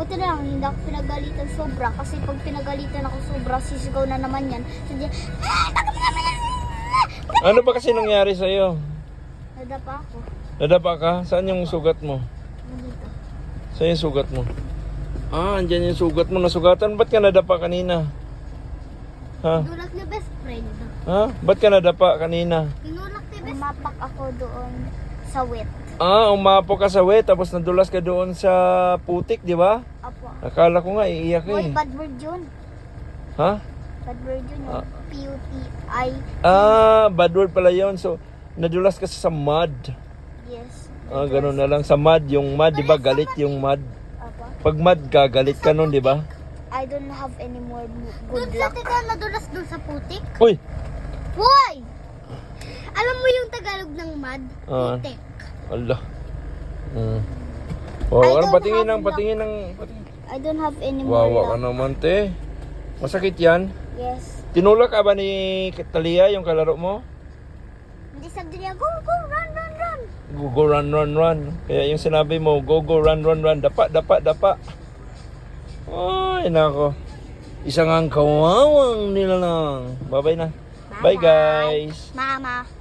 Buti na lang, hindi ako pinagalitan sobra. Kasi pag pinagalitan ako sobra, sisigaw na naman yan. Sabi niya, Ano ba kasi nangyari sa'yo? nadapa ako. Nadapa ka? Saan yung sugat mo? Dito. Saan yung sugat mo? Andyan yung sugat mo. Nasugatan? Ba't ka nadapa kanina? Ha? Tinulak ni best friend. Ha? Ba't ka nadapa kanina? Tinulak ni best friend. Umapak ako doon sa wet. Umapo ka sa wet tapos nadulas ka doon sa putik, di ba? Apo. Akala ko nga iiyak ka Hoy, eh. bad word yun. Ha? Bad word yun. Yung P-U-T-I. Bad word pala yun. So, nadulas ka sa mud. Yes. Ganun na lang. Sa mud, yung mud, di ba? Galit yung mud. Apo. Pag mud ka, galit ka nun, di ba? I don't have any more good luck. Doon sa nadulas doon sa putik? Uy! Hoy! Alam mo yung Tagalog ng mud? Ah. Putik. Allah. I Ano, don't patingin have ng, patingin ng... I don't have any more Wawa ka luck. naman, te. Masakit yan. Yes. Tinulak ka ba ni Talia, yung kalaro mo? Hindi sabi niya, go, go, run, run, run. Go, go, run, run, run. Kaya yung sinabi mo, go, go, run, run, run. Dapa, dapa, dapa. Ay, nako. Isang ang kawawang nila lang. Bye-bye na. Bye, guys. Mama.